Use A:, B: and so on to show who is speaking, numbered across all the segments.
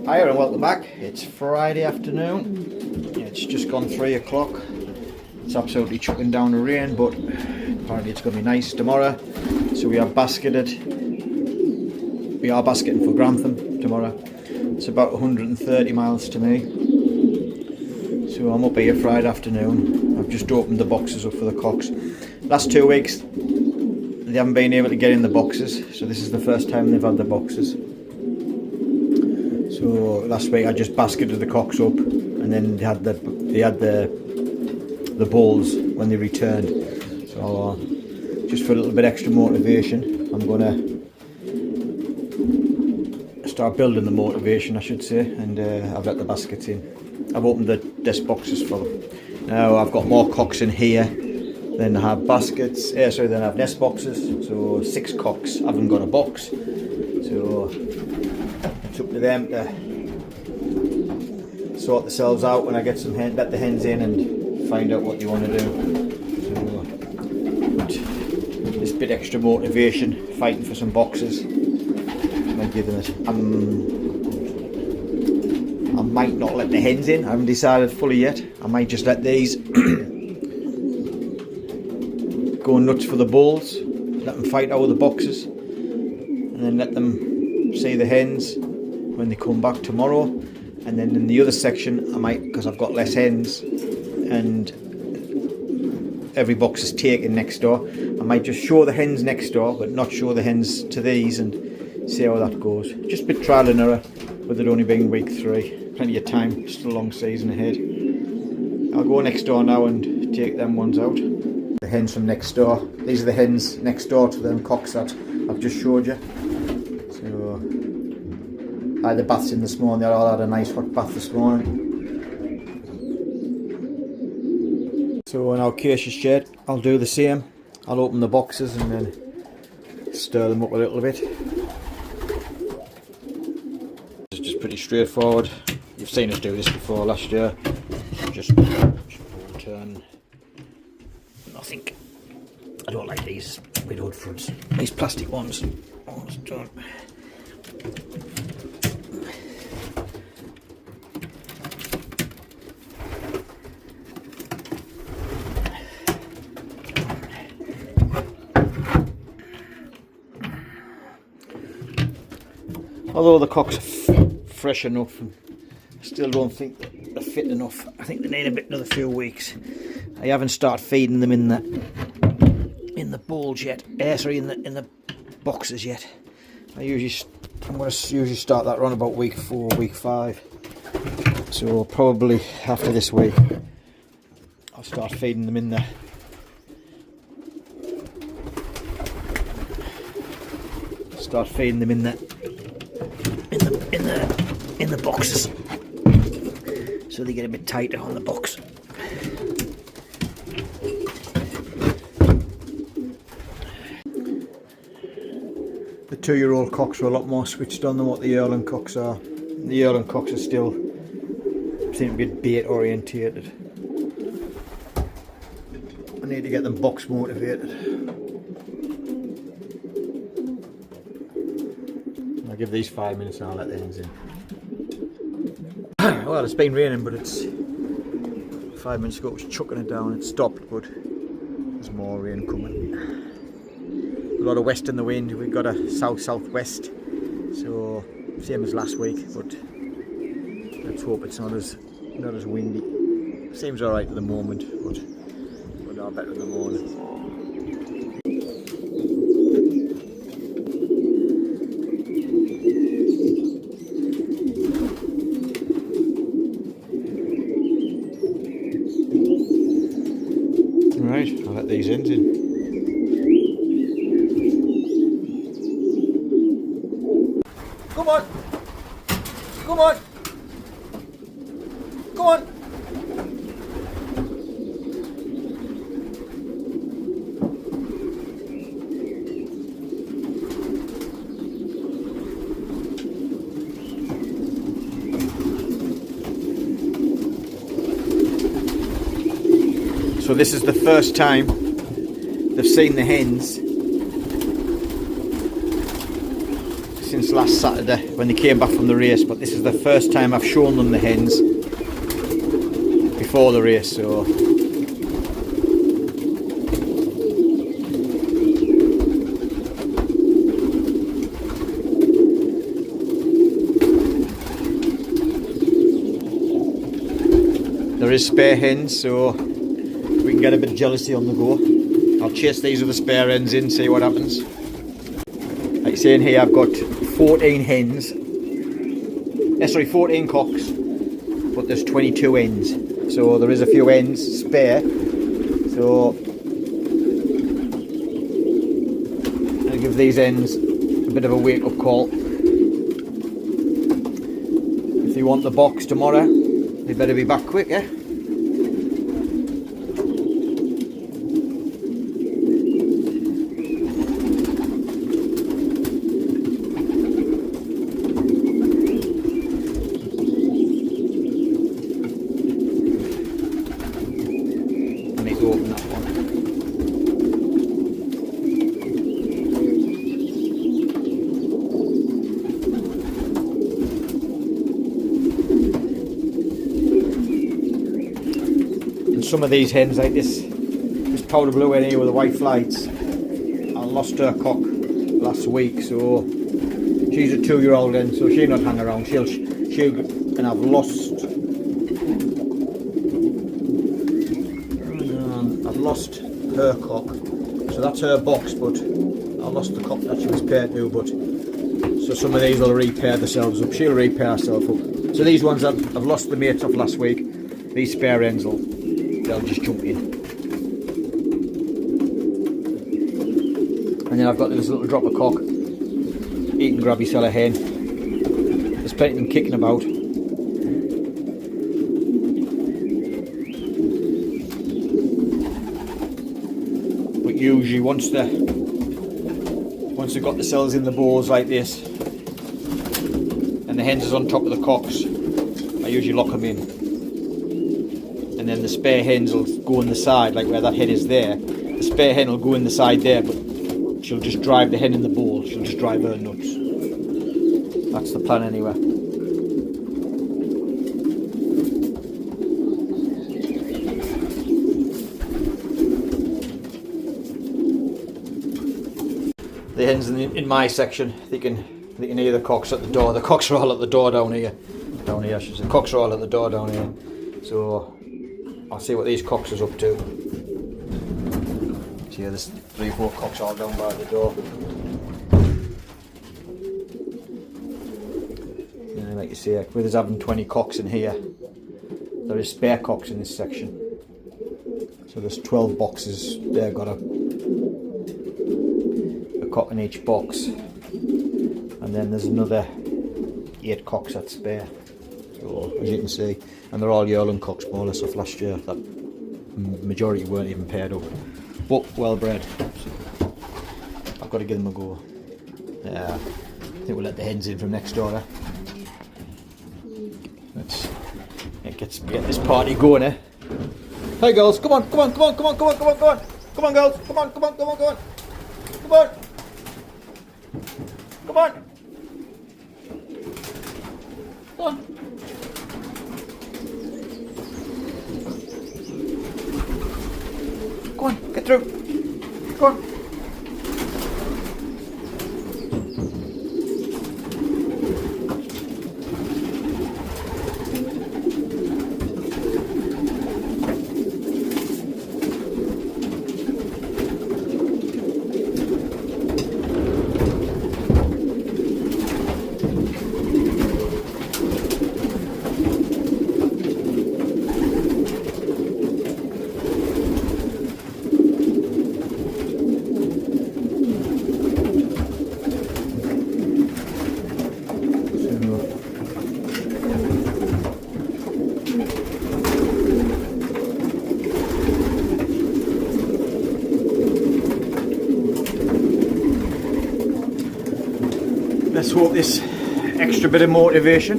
A: Hiya and welcome back. It's Friday afternoon. It's just gone 3 o'clock. It's absolutely chucking down the rain, but apparently it's going to be nice tomorrow. So we are basketing for Grantham tomorrow. It's about 130 miles to me. So I'm up here Friday afternoon. I've just opened the boxes up for the cocks. Last 2 weeks they haven't been able to get in the boxes, so this is the first time they've had the boxes. So last week I just basketed the cocks up, and then they had the bulls when they returned. So just for a little bit extra motivation, I'm gonna start building the motivation, I should say, and I've let the baskets in. I've opened the desk boxes for them. Now I've got more cocks in here than I have baskets. Then I have nest boxes. So 6 cocks haven't got a box. So it's up to them to sort themselves out when I get some let the hens in and find out what they want to do. So but this bit extra motivation, fighting for some boxes, might give them it. I might not let the hens in. I haven't decided fully yet. I might just let these go nuts for the bulls, let them fight out of the boxes, and then let them see the hens when they come back tomorrow. And then in the other section I might, because I've got less hens and every box is taken next door, I might just show the hens next door but not show the hens to these and see how that goes. Just a bit trial and error with it only being week 3. Plenty of time, just a long season ahead. I'll go next door now and take them ones out. The hens from next door. These are the hens next door to them cocks that I've just showed you. So I had the baths in this morning. They all had a nice hot bath this morning. So in our cautious shed, I'll do the same. I'll open the boxes and then stir them up a little bit. It's just pretty straightforward. You've seen us do this before last year. Just turn. Nothing. I don't like these widowed fronts. These plastic ones. Although the cocks are fresh enough, and I still don't think they're fit enough. I think they need another few weeks. I haven't started feeding them in the bowls yet. In the boxes yet. I'm going to usually start that around about week 4, week 5. So probably after this week, I'll start feeding them in there. Start feeding them in the boxes, so they get a bit tighter on the box. The 2-year-old cocks are a lot more switched on than what the yearling cocks are. The yearling cocks are still seem to be bait orientated. I need to get them box motivated. I'll give these 5 minutes and I'll let the hens in. Well, it's been raining, but it's 5 minutes ago it was chucking it down. It stopped, but there's more rain coming. A lot of west in the wind. We've got a south-southwest, so same as last week, but let's hope it's not as windy. Seems alright at the moment, but we'll know better in the morning. Right, I'll let these hens in. Come on! Come on! Come on! So this is the first time they've seen the hens since last Saturday when they came back from the race, but this is the first time I've shown them the hens before the race, so there is spare hens, so we can get a bit of jealousy on the go. I'll chase these other spare hens in, see what happens. Like you see in here, I've got 14 hens. Sorry, 14 cocks, but there's 22 hens. So there is a few hens spare. So I'll give these hens a bit of a wake-up call. If you want the box tomorrow, they better be back quick, eh? I need to open that one. Some of these hens, like this powder blue hen here with the white flights, I lost her cock last week, so she's a 2-year-old hen, so she'll not hang around. She'll and I've lost her cock, so that's her box, but I lost the cock that she was paired to. But so some of these will repair themselves up. She'll repair herself up. So these ones I've lost the mates off last week. These spare hens they'll just jump in. And then I've got this little drop of cock, eat and grab yourself a hen. There's plenty of them kicking about. But usually once they've got the cells in the bowls like this, and the hens is on top of the cocks, I usually lock them in. And then the spare hens will go on the side, like where that hen is there. The spare hen will go in the side there, but she'll just drive the hen in the bowl. She'll just drive her nuts. That's the plan anyway. The hens in my section, they can hear the cocks at the door. The cocks are all at the door down here. Down here, I should say. Cocks are all at the door down here. So I'll see what these cocks is up to. See, there's 3-4 cocks all down by the door. And like you see, with us having 20 cocks in here, there is spare cocks in this section. So there's 12 boxes. They've got a cock in each box, and then there's another 8 cocks that's spare. So as you can see, and they're all yearling cocks more or less off last year. That majority weren't even paired up, but well bred. So I've got to give them a go. I think we'll let the hens in from next door. Let's get this party going, eh? Hey girls, come on, come on, come on, come on, come on, come on, come on, come on, girls, come on, come on, come on, come on, come on, come on, come on. Go on, get through. Go on. Let's hope this extra bit of motivation,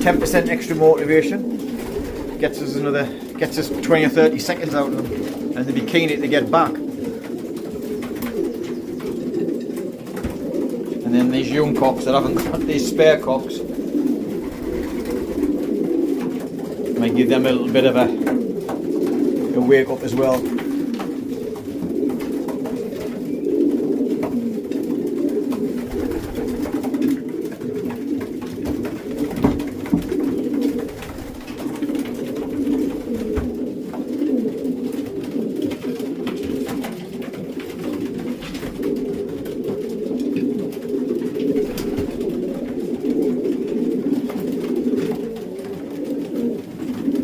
A: 10% extra motivation, gets us 20 or 30 seconds out of them, and they'll be keen to get back. And And then these young cocks that haven't got these spare cocks, might give them a little bit of a wake up as well.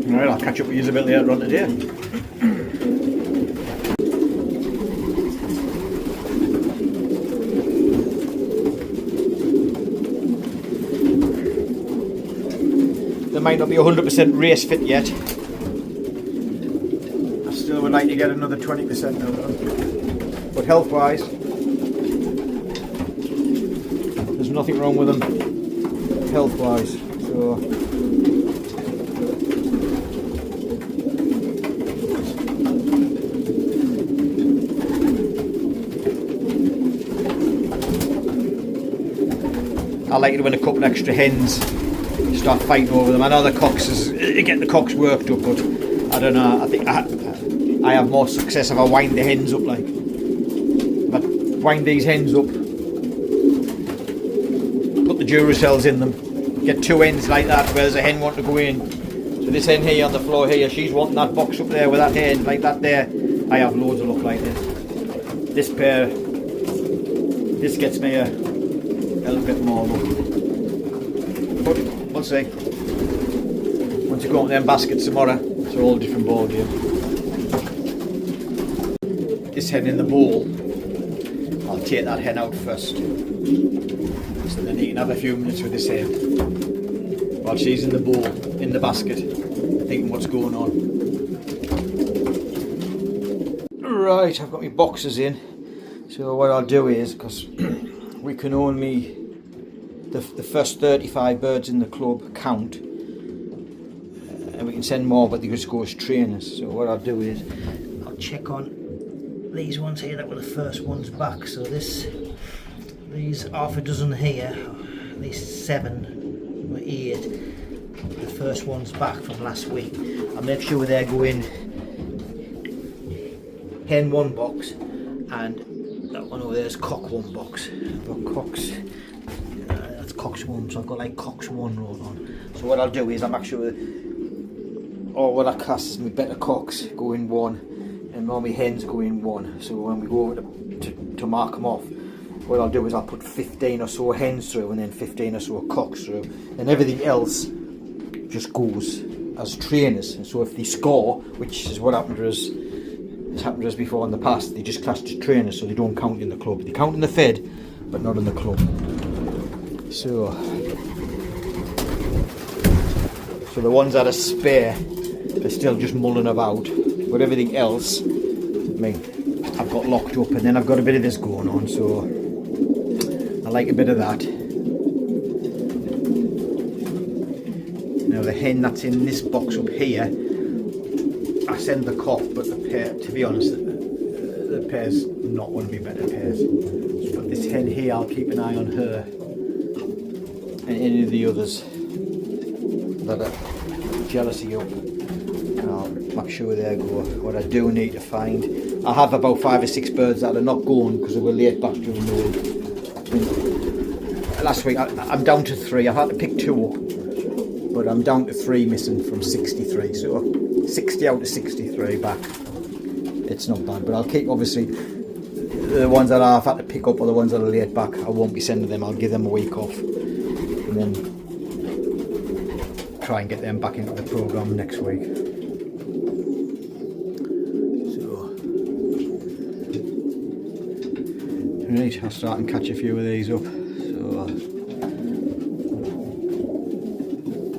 A: Alright, I'll catch up with you a bit later on today. They might not be 100% race fit yet. I still would like to get another 20% out of them. But health wise, there's nothing wrong with them health wise. So I like it when a couple extra hens start fighting over them. I know the cocks get the cocks worked up, but I don't know. I think I have more success if I wind the hens up. Like if I wind these hens up, put the Duracells in them, get two hens like that where there's a hen wanting to go in. So this hen here on the floor here, she's wanting that box up there with that hen like that there. I have loads of luck like this. This pair, this gets me a little bit more luck. But we'll see. Once you go into them baskets tomorrow, it's a whole different ball game. This hen in the bowl, I'll take that hen out first. So then you can have a few minutes with this hen while she's in the bowl, in the basket, thinking what's going on. Right, I've got my boxes in. So what I'll do is, because we can only, the first 35 birds in the club count, and we can send more, but they just go as trainers. So what I'll do is, I'll check on these ones here that were the first ones back. So these half a dozen here, these 7 or 8, the first ones back from last week. I'll make sure they're going hen 1 box, and that one over there is cock 1 box. I've got cocks, that's cocks 1, so I've got like cocks 1 rolled on. So what I'll do is I'll make sure all what I class as my better cocks go in 1, and all my hens go in 1. So when we go over to mark them off, what I'll do is I'll put 15 or so hens through, and then 15 or so cocks through, and everything else just goes as trainers. And so if they score, which is what happened to us, it's happened to us before in the past, they just classed as trainers, so they don't count in the club. They count in the fed, but not in the club. So the ones that are spare are still just mulling about, but everything else, I mean, I've got locked up, and then I've got a bit of this going on, so I like a bit of that. Now the hen that's in this box up here, I send the cock, but the pair, to be honest, the pair's not one of my better pairs. But this hen here, I'll keep an eye on her and any of the others that are jealousy up, and I'll make sure they go. What I do need to find, I have about 5 or 6 birds that are not going because they were late back during the week. Last week I'm down to 3. I've had to pick 2 up, but I'm down to 3 missing from 63. So 60 out of 63 back. It's not bad, but I'll keep, obviously, the ones that I've had to pick up or the ones that are laid back, I won't be sending them. I'll give them a week off, and then try and get them back into the programme next week. So, right, I'll start and catch a few of these up. So,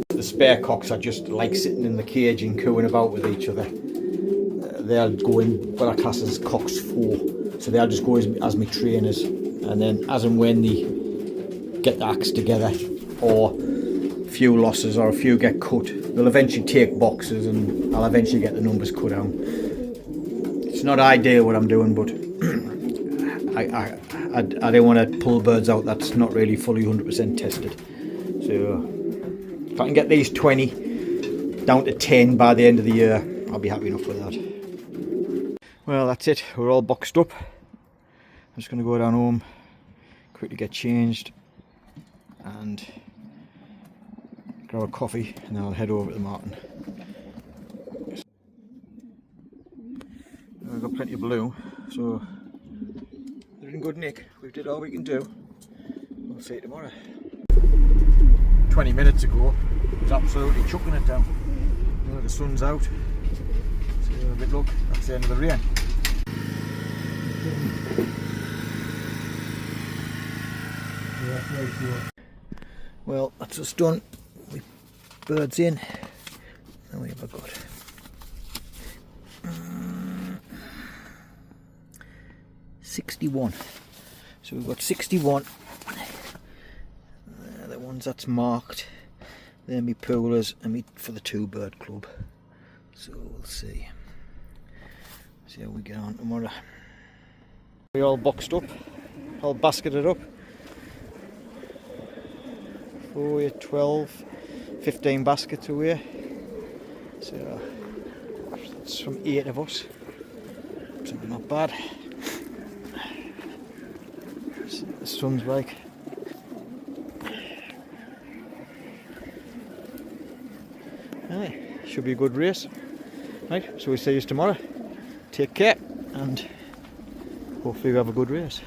A: the spare cocks are just like sitting in the cage and cooing about with each other. They'll go in what I class as cocks 4, so they'll just go as my trainers, and then as and when they get the acts together, or a few losses or a few get cut, they'll eventually take boxes, and I'll eventually get the numbers cut down. It's not ideal what I'm doing, but I don't want to pull birds out that's not really fully 100% tested. So if I can get these 20 down to 10 by the end of the year, I'll be happy enough with that. Well, that's it. We're all boxed up. I'm just going to go down home, quickly get changed and grab a coffee, and then I'll head over to the Martin. We've got plenty of blue, so they're in good nick. We've did all we can do. We'll see you tomorrow. 20 minutes ago, it was absolutely chucking it down. Now the sun's out, so a bit look, that's the end of the rain. Well, that's us done. We birds in. How many have I got? 61. So we've got 61. The ones that's marked. They're me poolers and me for the 2 bird club. So we'll see. See how we get on tomorrow. We all boxed up, all basketed up. 4, 12, 15 baskets away. So it's from 8 of us. So not bad. The sun's like. Aye, should be a good race. Right, so we'll see you tomorrow. Take care and hopefully we have a good race.